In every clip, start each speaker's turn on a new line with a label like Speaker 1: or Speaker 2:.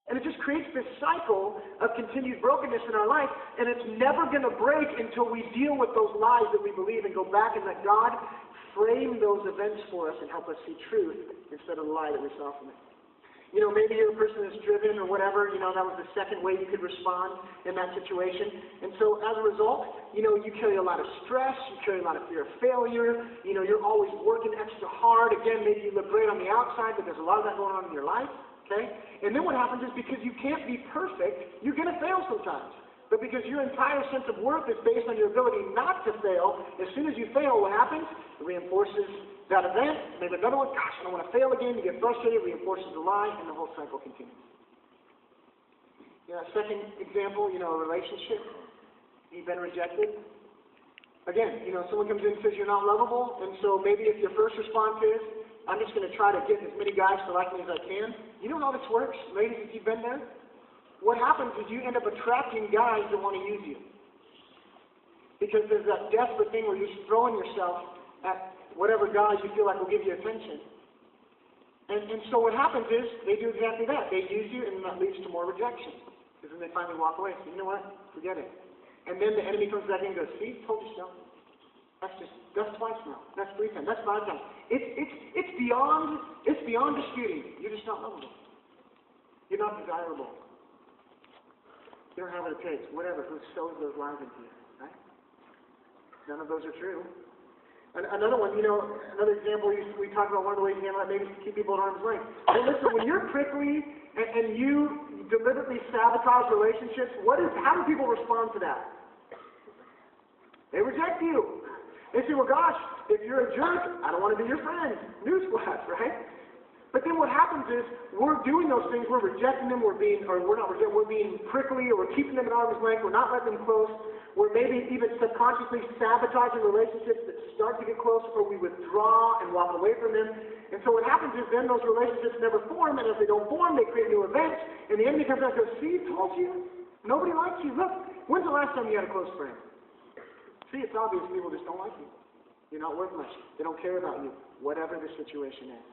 Speaker 1: And it just creates this cycle of continued brokenness in our life, and it's never going to break until we deal with those lies that we believe and go back and let God frame those events for us and help us see truth instead of the lie that we saw from it. Maybe you're a person that's driven or whatever, that was the second way you could respond in that situation. And so as a result, you carry a lot of stress, you carry a lot of fear of failure, you're always working extra hard. Again, maybe you look great on the outside, but there's a lot of that going on in your life, okay? And then what happens is because you can't be perfect, you're going to fail sometimes. But because your entire sense of worth is based on your ability not to fail, as soon as you fail, what happens? It reinforces that event, maybe another one, gosh, I don't want to fail again, you get frustrated, reinforces the lie, and the whole cycle continues. Second example, a relationship, you've been rejected. Again, someone comes in and says you're not lovable, and so maybe if your first response is, I'm just going to try to get as many guys to like me as I can. You know how this works, ladies, if you've been there? What happens is you end up attracting guys that want to use you. Because there's that desperate thing where you're just throwing yourself at whatever guys you feel like will give you attention. And so what happens is they do exactly that. They use you, and that leads to more rejection. Because then they finally walk away and say, you know what? Forget it. And then the enemy comes back in and goes, see, told you so. That's twice now. That's 3 times. That's 5 times. It's beyond disputing. You're just not lovable. You're not desirable. You don't have what it takes. Whatever. Who sows those lies into you? Right? None of those are true. Another one, another example, we talked about one of the ways you handle that, maybe to keep people at arm's length. Well, listen, when you're prickly and you deliberately sabotage relationships, how do people respond to that? They reject you. They say, well, gosh, if you're a jerk, I don't want to be your friend. Newsflash, right? But then what happens is we're doing those things, we're rejecting them, we're being prickly, or we're keeping them at arm's length, we're not letting them close, we're maybe even subconsciously sabotaging relationships that start to get close, or we withdraw and walk away from them. And so what happens is then those relationships never form, and if they don't form, they create new events, and the enemy comes out and goes, see, told you, nobody likes you. Look, when's the last time you had a close friend? See, it's obvious people just don't like you. You're not worth much. They don't care about you, whatever the situation is.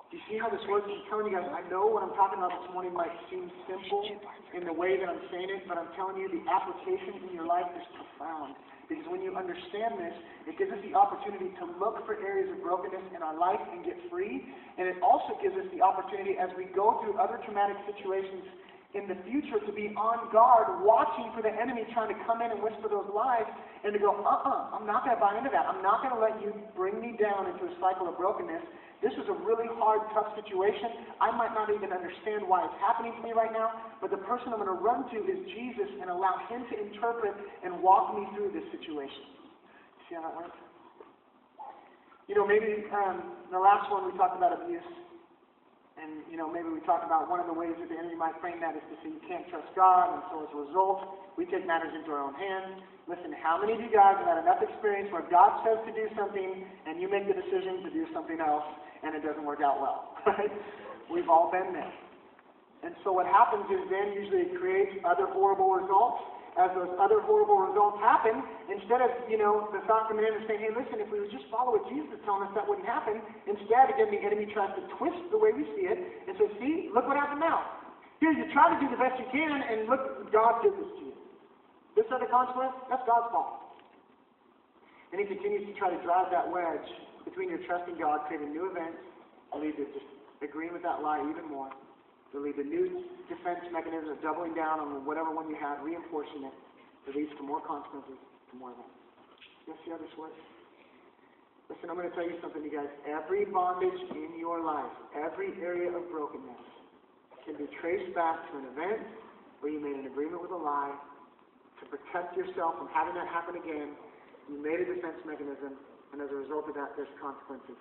Speaker 1: Do you see how this works? I'm telling you guys, I know what I'm talking about this morning might seem simple in the way that I'm saying it, but I'm telling you the application in your life is profound. Because when you understand this, it gives us the opportunity to look for areas of brokenness in our life and get free. And it also gives us the opportunity as we go through other traumatic situations in the future to be on guard, watching for the enemy trying to come in and whisper those lies, and to go, I'm not going to buy into that. I'm not going to let you bring me down into a cycle of brokenness. This is a really hard, tough situation. I might not even understand why it's happening to me right now, but the person I'm going to run to is Jesus and allow him to interpret and walk me through this situation. See how that works? Maybe the last one we talked about abuse. And, maybe we talked about one of the ways that the enemy might frame that is to say you can't trust God, and so as a result, we take matters into our own hands. Listen, how many of you guys have had enough experience where God says to do something, and you make the decision to do something else, and it doesn't work out well, right? We've all been there. And so what happens is then usually it creates other horrible results. As those other horrible results happen, instead of, the thought coming in and saying, hey, listen, if we would just follow what Jesus is telling us, that wouldn't happen. Instead, again, the enemy tries to twist the way we see it and say, see, look what happened now. Here, you try to do the best you can, and look, God did this to you. This other consequence, that's God's fault. And he continues to try to drive that wedge between your trust in God, creating new events, to lead to just agreeing with that lie even more, to lead to new defense mechanisms of doubling down on whatever one you had, reinforcing it, that leads to more consequences, to more events. You see how this works? Listen, I'm going to tell you something, you guys. Every bondage in your life, every area of brokenness, can be traced back to an event where you made an agreement with a lie to protect yourself from having that happen again. You made a defense mechanism, and as a result of that, there's consequences.